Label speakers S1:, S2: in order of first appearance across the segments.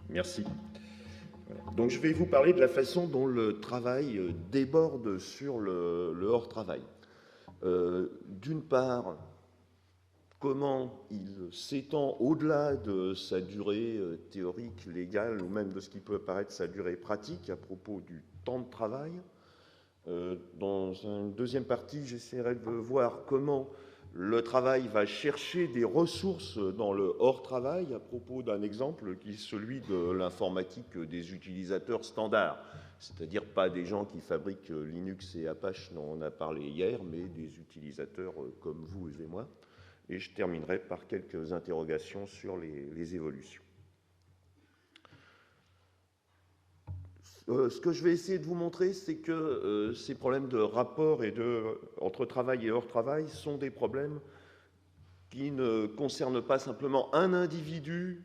S1: Merci. Voilà. Donc je vais vous parler de la façon dont le travail déborde sur le hors-travail. D'une part, comment il s'étend au-delà de sa durée théorique, légale, ou même de ce qui peut apparaître sa durée pratique à propos du temps de travail. Dans une deuxième partie, j'essaierai de voir comment le travail va chercher des ressources dans le hors-travail à propos d'un exemple qui est celui de l'informatique des utilisateurs standards, c'est-à-dire pas des gens qui fabriquent Linux et Apache dont on a parlé hier, mais des utilisateurs comme vous et moi. Et je terminerai par quelques interrogations sur les évolutions. Ce que je vais essayer de vous montrer, c'est que ces problèmes de rapport entre travail et hors travail sont des problèmes qui ne concernent pas simplement un individu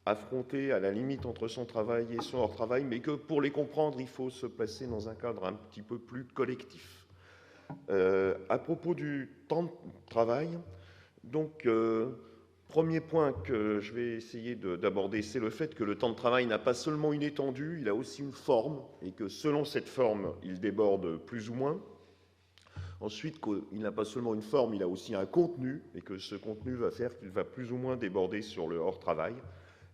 S1: affronté à la limite entre son travail et son hors travail, mais que pour les comprendre, il faut se placer dans un cadre un petit peu plus collectif. À propos du temps de travail, donc, premier point que je vais essayer d'aborder, c'est le fait que le temps de travail n'a pas seulement une étendue, il a aussi une forme, et que selon cette forme, il déborde plus ou moins. Ensuite, qu'il n'a pas seulement une forme, il a aussi un contenu, et que ce contenu va faire qu'il va plus ou moins déborder sur le hors-travail.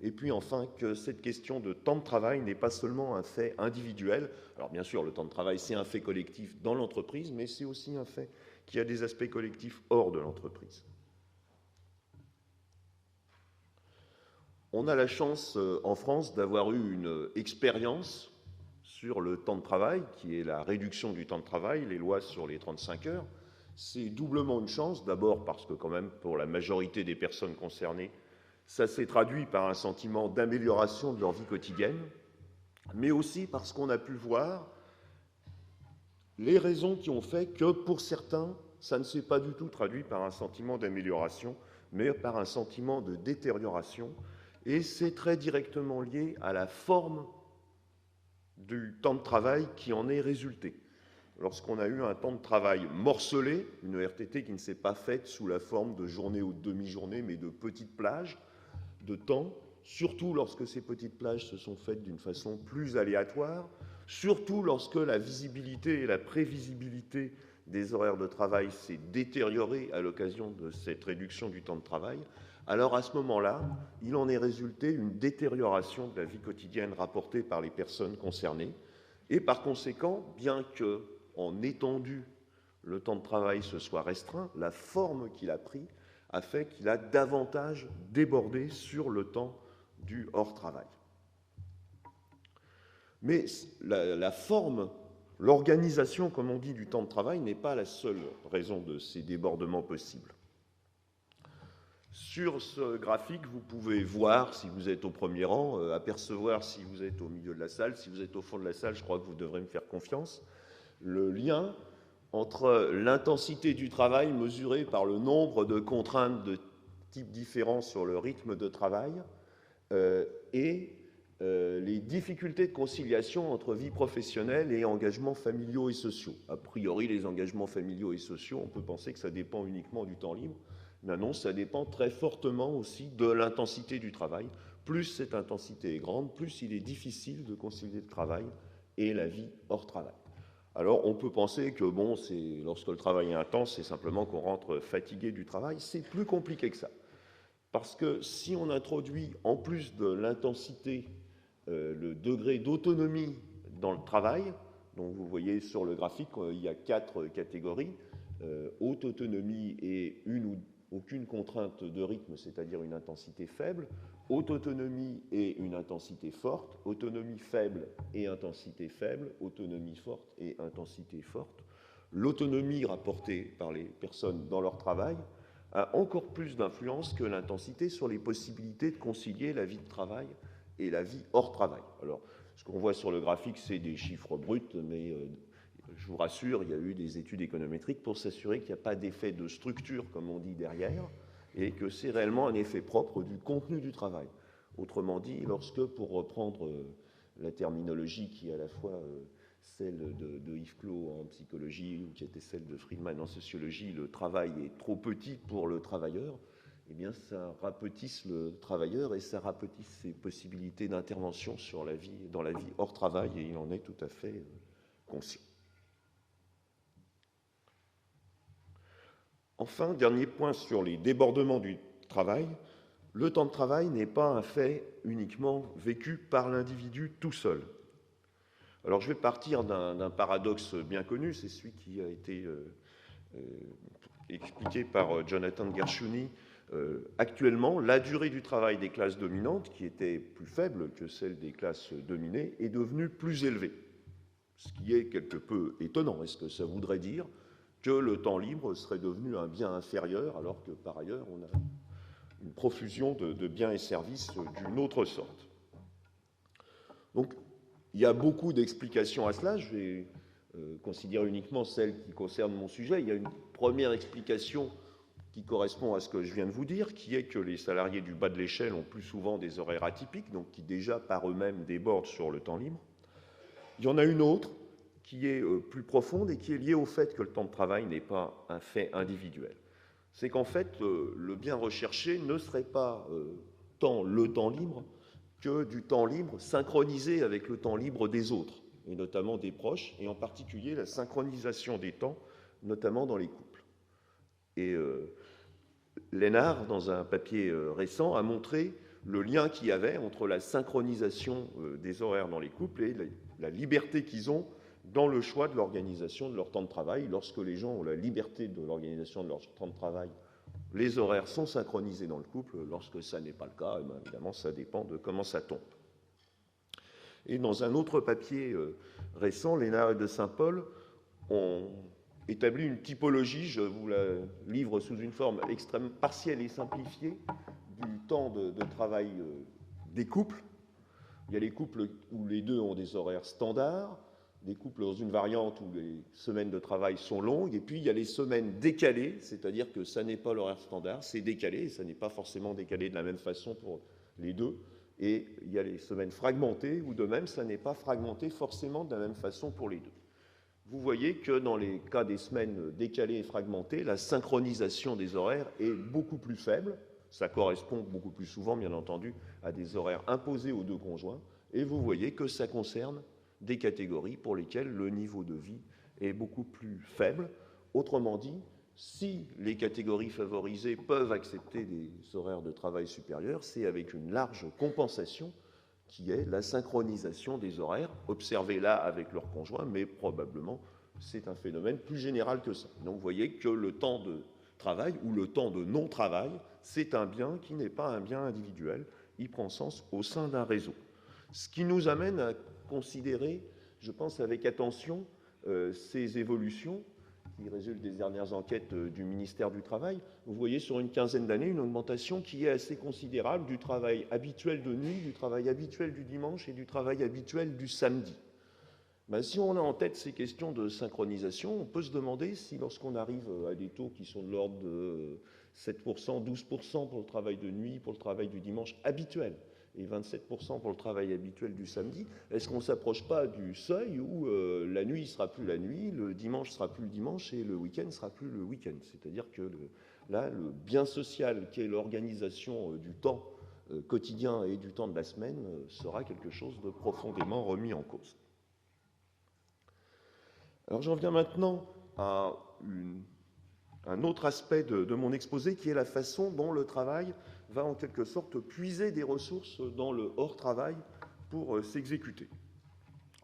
S1: Et puis enfin, que cette question de temps de travail n'est pas seulement un fait individuel. Alors bien sûr, le temps de travail, c'est un fait collectif dans l'entreprise, mais c'est aussi un fait qui a des aspects collectifs hors de l'entreprise. On a la chance en France d'avoir eu une expérience sur le temps de travail, qui est la réduction du temps de travail, les lois sur les 35 heures. C'est doublement une chance, d'abord parce que quand même, pour la majorité des personnes concernées, ça s'est traduit par un sentiment d'amélioration de leur vie quotidienne, mais aussi parce qu'on a pu voir les raisons qui ont fait que, pour certains, ça ne s'est pas du tout traduit par un sentiment d'amélioration, mais par un sentiment de détérioration. Et c'est très directement lié à la forme du temps de travail qui en est résulté. Lorsqu'on a eu un temps de travail morcelé, une RTT qui ne s'est pas faite sous la forme de journée ou de demi-journée, mais de petites plages de temps, surtout lorsque ces petites plages se sont faites d'une façon plus aléatoire, surtout lorsque la visibilité et la prévisibilité des horaires de travail s'est détériorée à l'occasion de cette réduction du temps de travail, alors à ce moment-là, il en est résulté une détérioration de la vie quotidienne rapportée par les personnes concernées, et par conséquent, bien que en étendue le temps de travail se soit restreint, la forme qu'il a pris a fait qu'il a davantage débordé sur le temps du hors-travail. Mais la forme, l'organisation, comme on dit, du temps de travail n'est pas la seule raison de ces débordements possibles. Sur ce graphique, vous pouvez voir, si vous êtes au premier rang, apercevoir si vous êtes au milieu de la salle. Si vous êtes au fond de la salle, je crois que vous devrez me faire confiance. Le lien entre l'intensité du travail mesurée par le nombre de contraintes de types différents sur le rythme de travail et les difficultés de conciliation entre vie professionnelle et engagements familiaux et sociaux. A priori, les engagements familiaux et sociaux, on peut penser que ça dépend uniquement du temps libre. Mais non, ça dépend très fortement aussi de l'intensité du travail. Plus cette intensité est grande, plus il est difficile de concilier le travail et la vie hors travail. Alors on peut penser que bon, lorsque le travail est intense, c'est simplement qu'on rentre fatigué du travail. C'est plus compliqué que ça. Parce que si on introduit en plus de l'intensité le degré d'autonomie dans le travail, donc vous voyez sur le graphique, il y a 4 catégories, haute autonomie et une ou aucune contrainte de rythme, c'est-à-dire une intensité faible, haute autonomie et une intensité forte, autonomie faible et intensité faible, autonomie forte et intensité forte. L'autonomie rapportée par les personnes dans leur travail a encore plus d'influence que l'intensité sur les possibilités de concilier la vie de travail et la vie hors travail. Alors, ce qu'on voit sur le graphique, c'est des chiffres bruts, mais je vous rassure, il y a eu des études économétriques pour s'assurer qu'il n'y a pas d'effet de structure, comme on dit derrière, et que c'est réellement un effet propre du contenu du travail. Autrement dit, lorsque, pour reprendre la terminologie qui est à la fois celle de Yves Clos en psychologie ou qui était celle de Friedman en sociologie, le travail est trop petit pour le travailleur, eh bien, ça rapetisse le travailleur et ça rapetisse ses possibilités d'intervention dans la vie hors travail, et il en est tout à fait conscient. Enfin, dernier point sur les débordements du travail, le temps de travail n'est pas un fait uniquement vécu par l'individu tout seul. Alors je vais partir d'un paradoxe bien connu, c'est celui qui a été expliqué par Jonathan Gershuni. Actuellement, la durée du travail des classes dominantes, qui était plus faible que celle des classes dominées, est devenue plus élevée. Ce qui est quelque peu étonnant. Est-ce que ça voudrait dire que le temps libre serait devenu un bien inférieur, alors que par ailleurs on a une profusion de biens et services d'une autre sorte? Donc, il y a beaucoup d'explications à cela. Je vais considérer uniquement celles qui concernent mon sujet. Il y a une première explication qui correspond à ce que je viens de vous dire, qui est que les salariés du bas de l'échelle ont plus souvent des horaires atypiques, donc qui déjà par eux-mêmes débordent sur le temps libre. Il y en a une autre qui est plus profonde et qui est liée au fait que le temps de travail n'est pas un fait individuel. C'est qu'en fait, le bien recherché ne serait pas tant le temps libre que du temps libre synchronisé avec le temps libre des autres, et notamment des proches, et en particulier la synchronisation des temps, notamment dans les couples. Et Lénard, dans un papier récent, a montré le lien qu'il y avait entre la synchronisation des horaires dans les couples et la liberté qu'ils ont dans le choix de l'organisation de leur temps de travail. Lorsque les gens ont la liberté de l'organisation de leur temps de travail, les horaires sont synchronisés dans le couple. Lorsque ça n'est pas le cas, évidemment, ça dépend de comment ça tombe. Et dans un autre papier récent, Lénard et de Saint-Paul ont établi une typologie, je vous la livre sous une forme extrêmement partielle et simplifiée, du temps de travail des couples. Il y a les couples où les deux ont des horaires standards, des couples dans une variante où les semaines de travail sont longues, et puis il y a les semaines décalées, c'est-à-dire que ça n'est pas l'horaire standard, c'est décalé, et ça n'est pas forcément décalé de la même façon pour les deux. Et il y a les semaines fragmentées, où de même, ça n'est pas fragmenté forcément de la même façon pour les deux. Vous voyez que dans les cas des semaines décalées et fragmentées, la synchronisation des horaires est beaucoup plus faible. Ça correspond beaucoup plus souvent, bien entendu, à des horaires imposés aux deux conjoints. Et vous voyez que ça concerne des catégories pour lesquelles le niveau de vie est beaucoup plus faible. Autrement dit, si les catégories favorisées peuvent accepter des horaires de travail supérieurs, c'est avec une large compensation qui est la synchronisation des horaires, observée là avec leurs conjoints, mais probablement c'est un phénomène plus général que ça. Donc vous voyez que le temps de travail ou le temps de non-travail, c'est un bien qui n'est pas un bien individuel, il prend sens au sein d'un réseau. Ce qui nous amène à considérer, je pense avec attention, ces évolutions qui résultent des dernières enquêtes du ministère du Travail. Vous voyez sur une quinzaine d'années une augmentation qui est assez considérable du travail habituel de nuit, du travail habituel du dimanche et du travail habituel du samedi. Ben, si on a en tête ces questions de synchronisation, on peut se demander si lorsqu'on arrive à des taux qui sont de l'ordre de 7%, 12% pour le travail de nuit, pour le travail du dimanche habituel, et 27% pour le travail habituel du samedi, est-ce qu'on ne s'approche pas du seuil où la nuit ne sera plus la nuit, le dimanche ne sera plus le dimanche et le week-end ne sera plus le week-end? C'est-à-dire que là, le bien social qu'est l'organisation du temps quotidien et du temps de la semaine sera quelque chose de profondément remis en cause. Alors j'en viens maintenant à un autre aspect de mon exposé qui est la façon dont le travail va en quelque sorte puiser des ressources dans le hors-travail pour s'exécuter.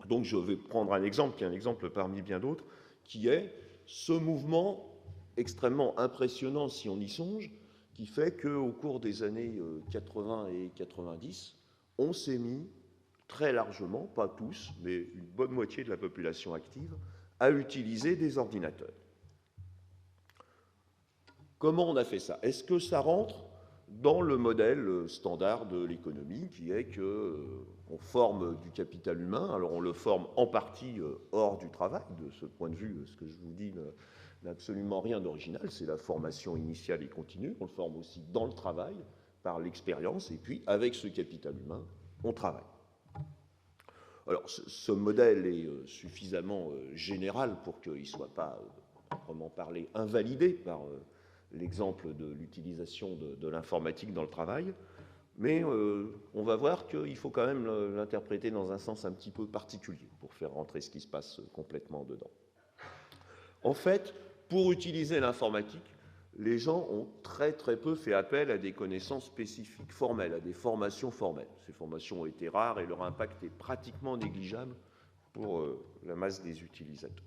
S1: Donc je vais prendre un exemple, qui est un exemple parmi bien d'autres, qui est ce mouvement extrêmement impressionnant si on y songe, qui fait qu'au cours des années 80 et 90, on s'est mis très largement, pas tous, mais une bonne moitié de la population active, à utiliser des ordinateurs. Comment on a fait ça? Est-ce que ça rentre dans le modèle standard de l'économie, qui est qu'on forme du capital humain? Alors on le forme en partie hors du travail. De ce point de vue, ce que je vous dis n'a absolument rien d'original, c'est la formation initiale et continue. On le forme aussi dans le travail, par l'expérience, et puis avec ce capital humain, on travaille. Alors ce modèle est suffisamment général pour qu'il ne soit pas, proprement parlé, invalidé par l'exemple de l'utilisation de l'informatique dans le travail, mais on va voir qu'il faut quand même l'interpréter dans un sens un petit peu particulier pour faire rentrer ce qui se passe complètement dedans. En fait, pour utiliser l'informatique, les gens ont très peu fait appel à des connaissances spécifiques formelles, à des formations formelles. Ces formations ont été rares et leur impact est pratiquement négligeable pour la masse des utilisateurs.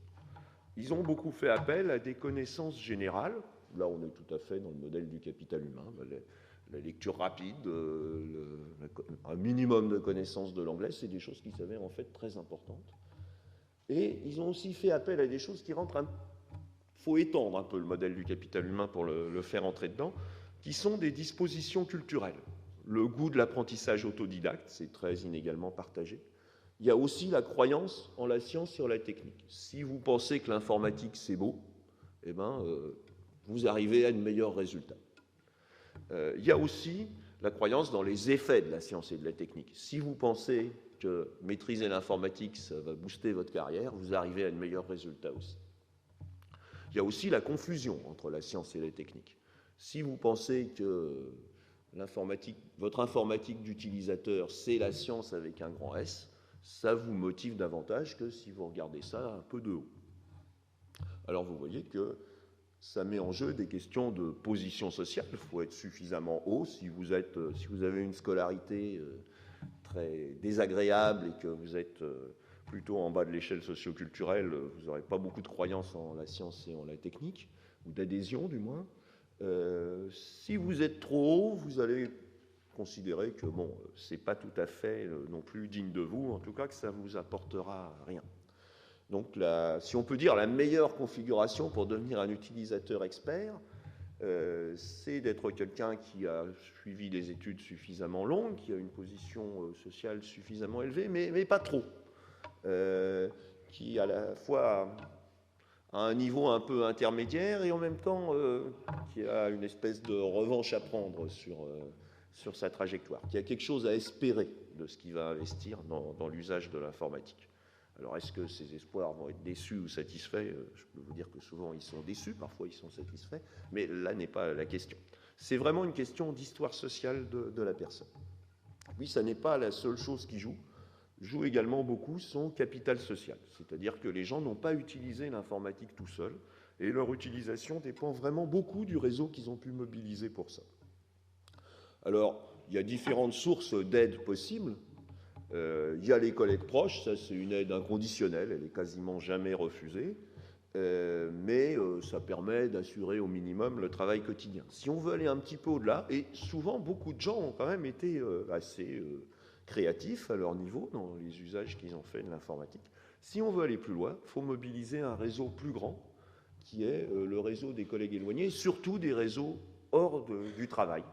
S1: Ils ont beaucoup fait appel à des connaissances générales. Là, on est tout à fait dans le modèle du capital humain. La lecture rapide, un minimum de connaissances de l'anglais, c'est des choses qui s'avèrent en fait très importantes. Et ils ont aussi fait appel à des choses qui rentrent faut étendre un peu le modèle du capital humain pour le faire entrer dedans, qui sont des dispositions culturelles. Le goût de l'apprentissage autodidacte, c'est très inégalement partagé. Il y a aussi la croyance en la science et en la technique. Si vous pensez que l'informatique, c'est beau, eh ben, vous arrivez à de meilleurs résultats. Il y a aussi la croyance dans les effets de la science et de la technique. Si vous pensez que maîtriser l'informatique, ça va booster votre carrière, vous arrivez à de meilleurs résultats aussi. Il y a aussi la confusion entre la science et la technique. Si vous pensez que votre informatique d'utilisateur, c'est la science avec un grand S, ça vous motive davantage que si vous regardez ça un peu de haut. Alors vous voyez que ça met en jeu des questions de position sociale. Il faut être suffisamment haut. Si vous avez une scolarité très désagréable et que vous êtes plutôt en bas de l'échelle socio-culturelle, vous n'aurez pas beaucoup de croyances en la science et en la technique, ou d'adhésion du moins. Si vous êtes trop haut, vous allez considérer que bon, c'est pas tout à fait non plus digne de vous, en tout cas que ça vous apportera rien. Donc, si on peut dire la meilleure configuration pour devenir un utilisateur expert, c'est d'être quelqu'un qui a suivi des études suffisamment longues, qui a une position sociale suffisamment élevée, mais pas trop, qui à la fois a un niveau un peu intermédiaire et en même temps qui a une espèce de revanche à prendre sur sa trajectoire, qui a quelque chose à espérer de ce qu'il va investir dans l'usage de l'informatique. Alors, est-ce que ces espoirs vont être déçus ou satisfaits? Je peux vous dire que souvent, ils sont déçus, parfois, ils sont satisfaits, mais là n'est pas la question. C'est vraiment une question d'histoire sociale de la personne. Oui, ça n'est pas la seule chose qui joue également beaucoup son capital social, c'est-à-dire que les gens n'ont pas utilisé l'informatique tout seuls, et leur utilisation dépend vraiment beaucoup du réseau qu'ils ont pu mobiliser pour ça. Alors, il y a différentes sources d'aide possibles. Il y a les collègues proches, ça c'est une aide inconditionnelle, elle est quasiment jamais refusée, mais ça permet d'assurer au minimum le travail quotidien. Si on veut aller un petit peu au-delà, et souvent beaucoup de gens ont quand même été assez créatifs à leur niveau dans les usages qu'ils ont fait de l'informatique, si on veut aller plus loin, il faut mobiliser un réseau plus grand, qui est le réseau des collègues éloignés, surtout des réseaux hors du travail.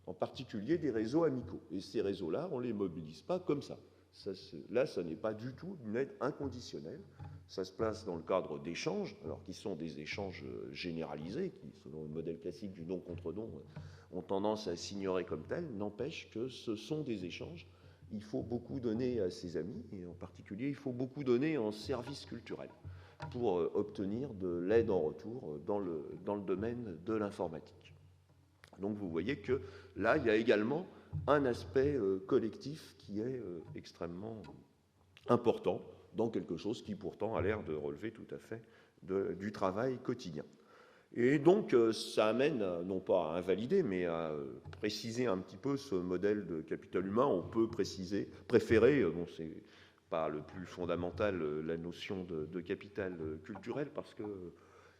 S1: En particulier des réseaux amicaux. Et ces réseaux-là, on ne les mobilise pas comme ça. Là, ça n'est pas du tout une aide inconditionnelle. Ça se place dans le cadre d'échanges, alors qui sont des échanges généralisés, qui, selon le modèle classique du don contre don, ont tendance à s'ignorer comme tels. N'empêche que ce sont des échanges. Il faut beaucoup donner à ses amis, et en particulier, il faut beaucoup donner en service culturel pour obtenir de l'aide en retour dans le domaine de l'informatique. Donc vous voyez que là, il y a également un aspect collectif qui est extrêmement important dans quelque chose qui pourtant a l'air de relever tout à fait du travail quotidien. Et donc ça amène, non pas à invalider, mais à préciser un petit peu ce modèle de capital humain. On peut préférer, bon c'est pas le plus fondamental, la notion de capital culturel, parce que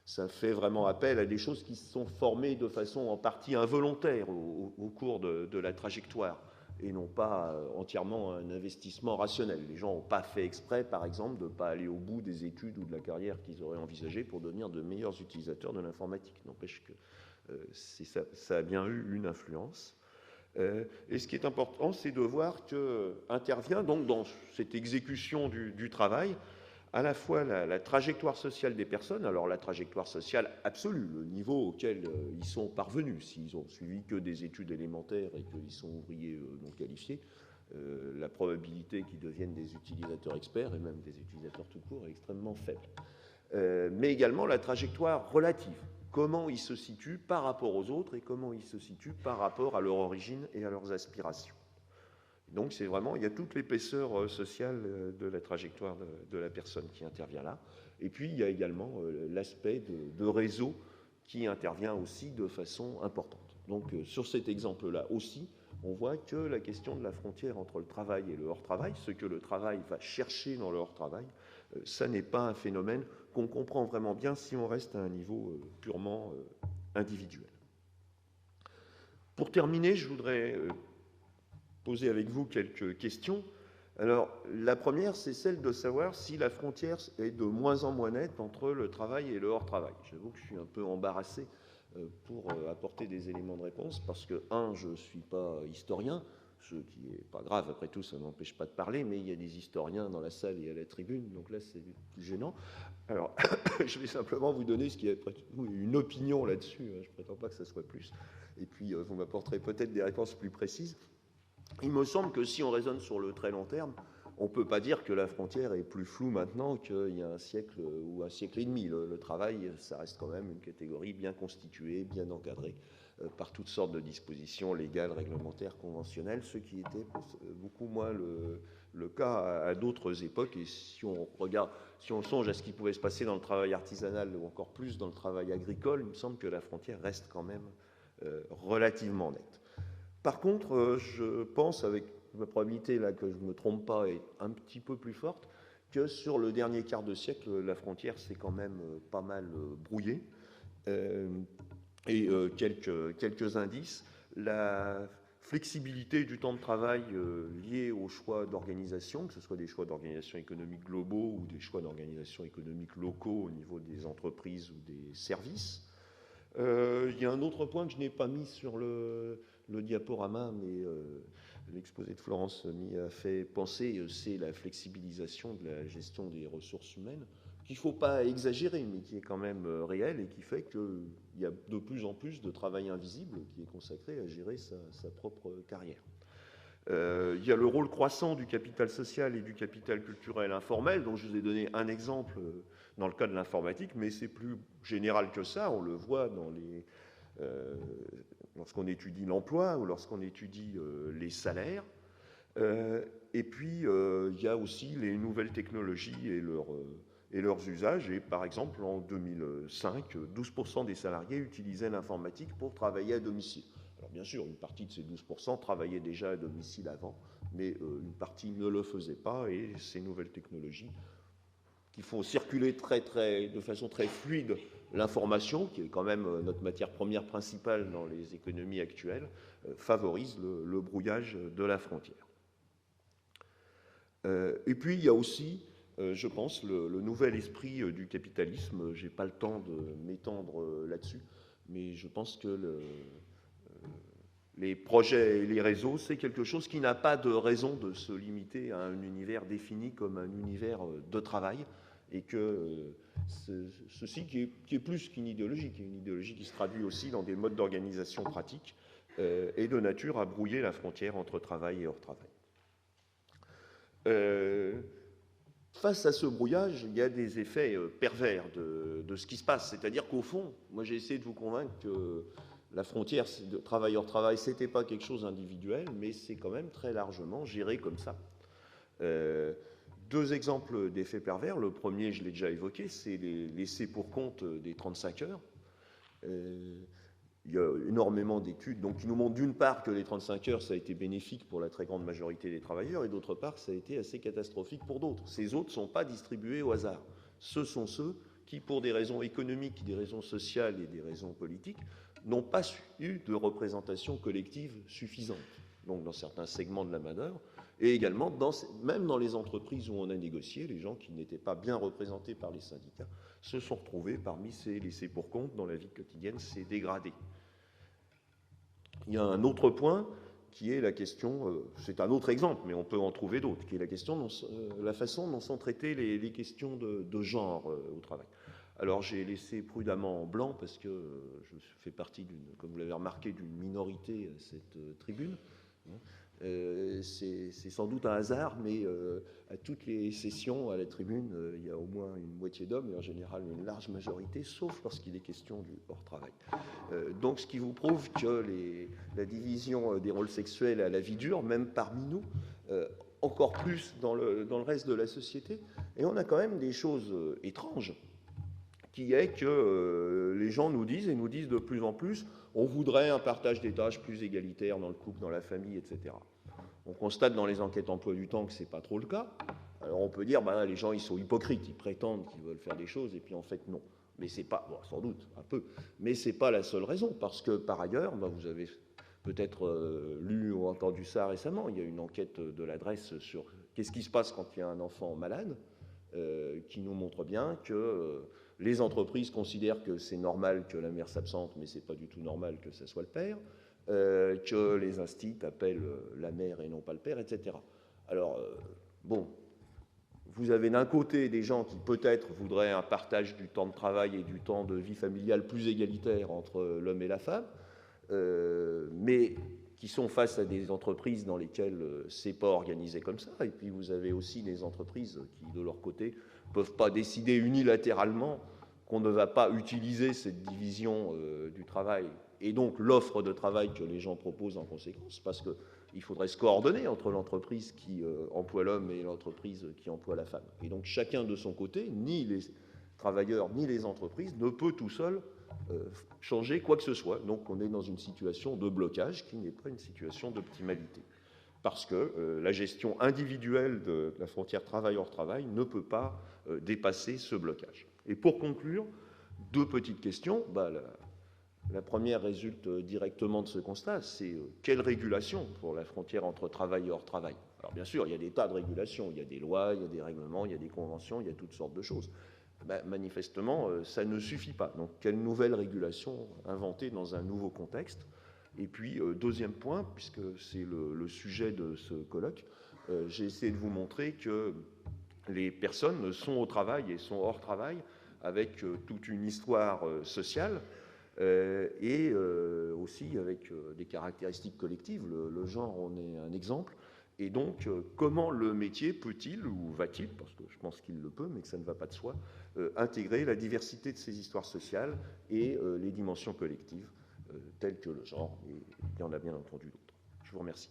S1: ça fait vraiment appel à des choses qui se sont formées de façon en partie involontaire au cours de la trajectoire et non pas entièrement un investissement rationnel. Les gens n'ont pas fait exprès, par exemple, de ne pas aller au bout des études ou de la carrière qu'ils auraient envisagée pour devenir de meilleurs utilisateurs de l'informatique. N'empêche que ça a bien eu une influence. Et ce qui est important, c'est de voir qu'intervient donc dans cette exécution du travail à la fois la trajectoire sociale des personnes, alors la trajectoire sociale absolue, le niveau auquel ils sont parvenus, s'ils ont suivi que des études élémentaires et qu'ils sont ouvriers non qualifiés, la probabilité qu'ils deviennent des utilisateurs experts et même des utilisateurs tout court est extrêmement faible. Mais également la trajectoire relative, comment ils se situent par rapport aux autres et comment ils se situent par rapport à leur origine et à leurs aspirations. Donc c'est vraiment, il y a toute l'épaisseur sociale de la trajectoire de la personne qui intervient là. Et puis il y a également l'aspect de réseau qui intervient aussi de façon importante. Donc sur cet exemple-là aussi, on voit que la question de la frontière entre le travail et le hors-travail, ce que le travail va chercher dans le hors-travail, ça n'est pas un phénomène qu'on comprend vraiment bien si on reste à un niveau purement individuel. Pour terminer, je voudrais poser avec vous quelques questions. Alors, la première, c'est celle de savoir si la frontière est de moins en moins nette entre le travail et le hors-travail. J'avoue que je suis un peu embarrassé pour apporter des éléments de réponse, parce que, je ne suis pas historien, ce qui n'est pas grave, après tout, ça ne m'empêche pas de parler, mais il y a des historiens dans la salle et à la tribune, donc là, c'est plus gênant. Alors, je vais simplement vous donner ce qui est après tout une opinion là-dessus, je ne prétends pas que ça soit plus, et puis vous m'apporterez peut-être des réponses plus précises. Il me semble que si on raisonne sur le très long terme, on ne peut pas dire que la frontière est plus floue maintenant qu'il y a un siècle ou un siècle et demi. Le travail, ça reste quand même une catégorie bien constituée, bien encadrée par toutes sortes de dispositions légales, réglementaires, conventionnelles, ce qui était beaucoup moins le cas à d'autres époques. Et si on regarde, si on songe à ce qui pouvait se passer dans le travail artisanal ou encore plus dans le travail agricole, il me semble que la frontière reste quand même relativement nette. Par contre, je pense, avec la probabilité là, que je ne me trompe pas est un petit peu plus forte, que sur le dernier quart de siècle, la frontière s'est quand même pas mal brouillée. Quelques indices. La flexibilité du temps de travail liée aux choix d'organisation, que ce soit des choix d'organisation économique globaux ou des choix d'organisation économique locaux au niveau des entreprises ou des services. Il y a un autre point que je n'ai pas mis sur le diaporama, mais l'exposé de Florence m'y a fait penser, c'est la flexibilisation de la gestion des ressources humaines, qu'il ne faut pas exagérer, mais qui est quand même réelle et qui fait qu'il y a de plus en plus de travail invisible qui est consacré à gérer sa propre carrière. Il y a le rôle croissant du capital social et du capital culturel informel, dont je vous ai donné un exemple dans le cas de l'informatique, mais c'est plus général que ça, on le voit lorsqu'on étudie l'emploi ou lorsqu'on étudie les salaires. Et puis, il y a aussi les nouvelles technologies et leurs usages. Et par exemple, en 2005, 12% des salariés utilisaient l'informatique pour travailler à domicile. Alors bien sûr, une partie de ces 12% travaillaient déjà à domicile avant, mais une partie ne le faisait pas, et ces nouvelles technologies qui font circuler de façon très fluide l'information, qui est quand même notre matière première principale dans les économies actuelles, favorisent le brouillage de la frontière. Et puis il y a aussi, je pense, le nouvel esprit du capitalisme. Je n'ai pas le temps de m'étendre là-dessus, mais je pense que les projets et les réseaux, c'est quelque chose qui n'a pas de raison de se limiter à un univers défini comme un univers de travail, et que ceci qui est plus qu'une idéologie, qui est une idéologie qui se traduit aussi dans des modes d'organisation pratiques et de nature à brouiller la frontière entre travail et hors travail. Face à ce brouillage, il y a des effets pervers de ce qui se passe. C'est-à-dire qu'au fond, moi j'ai essayé de vous convaincre que la frontière de travail hors travail, ce n'était pas quelque chose d'individuel, mais c'est quand même très largement géré comme ça. Deux exemples d'effets pervers. Le premier, je l'ai déjà évoqué, c'est les laissés pour compte des 35 heures. Il y a énormément d'études qui nous montrent d'une part que les 35 heures, ça a été bénéfique pour la très grande majorité des travailleurs, et d'autre part, ça a été assez catastrophique pour d'autres. Ces autres ne sont pas distribués au hasard. Ce sont ceux qui, pour des raisons économiques, des raisons sociales et des raisons politiques, n'ont pas eu de représentation collective suffisante. Donc dans certains segments de la main-d'œuvre, et également même dans les entreprises où on a négocié, les gens qui n'étaient pas bien représentés par les syndicats se sont retrouvés parmi ces laissés-pour-compte dont la vie quotidienne s'est dégradée. Il y a un autre point qui est la question, c'est un autre exemple, mais on peut en trouver d'autres, qui est la question, la façon dont sont traitées les questions de genre au travail. Alors j'ai laissé prudemment en blanc parce que je fais partie, comme vous l'avez remarqué, d'une minorité à cette tribune. C'est sans doute un hasard, mais à toutes les sessions à la tribune, il y a au moins une moitié d'hommes et en général une large majorité, sauf lorsqu'il est question du hors-travail. Donc ce qui vous prouve que la division des rôles sexuels à la vie dure, même parmi nous, encore plus dans le reste de la société. Et on a quand même des choses étranges, qui est que les gens nous disent, et nous disent de plus en plus, on voudrait un partage des tâches plus égalitaire dans le couple, dans la famille, etc. On constate dans les enquêtes emploi du temps que ce n'est pas trop le cas. Alors on peut dire, ben, les gens ils sont hypocrites, ils prétendent qu'ils veulent faire des choses, et puis en fait non. Mais c'est pas, bon, sans doute, un peu, mais c'est pas la seule raison, parce que par ailleurs, ben, vous avez peut-être lu ou entendu ça récemment, il y a une enquête de l'adresse sur qu'est-ce qui se passe quand il y a un enfant malade, qui nous montre bien que les entreprises considèrent que c'est normal que la mère s'absente, mais c'est pas du tout normal que ce soit le père, que les instits appellent la mère et non pas le père, etc. Alors, bon, vous avez d'un côté des gens qui peut-être voudraient un partage du temps de travail et du temps de vie familiale plus égalitaire entre l'homme et la femme, mais qui sont face à des entreprises dans lesquelles c'est pas organisé comme ça. Et puis vous avez aussi des entreprises qui, de leur côté, peuvent pas décider unilatéralement qu'on ne va pas utiliser cette division du travail et donc l'offre de travail que les gens proposent en conséquence, parce qu'il faudrait se coordonner entre l'entreprise qui emploie l'homme et l'entreprise qui emploie la femme. Et donc chacun de son côté, ni les travailleurs ni les entreprises, ne peut tout seul changer quoi que ce soit. Donc on est dans une situation de blocage qui n'est pas une situation d'optimalité. Parce que la gestion individuelle de la frontière travail hors travail ne peut pas dépasser ce blocage. Et pour conclure, deux petites questions. La première résulte directement de ce constat, c'est quelle régulation pour la frontière entre travail et hors travail. Alors bien sûr, il y a des tas de régulations, il y a des lois, il y a des règlements, il y a des conventions, il y a toutes sortes de choses. Manifestement, ça ne suffit pas. Donc, quelle nouvelle régulation inventer dans un nouveau contexte? Et puis, deuxième point, puisque c'est le sujet de ce colloque, j'ai essayé de vous montrer que les personnes sont au travail et sont hors travail avec toute une histoire sociale et aussi avec des caractéristiques collectives. Le genre en est un exemple. Et donc, comment le métier peut-il, ou va-t-il, parce que je pense qu'il le peut, mais que ça ne va pas de soi, intégrer la diversité de ces histoires sociales et les dimensions collectives, telles que le genre, et il y en a bien entendu d'autres. Je vous remercie.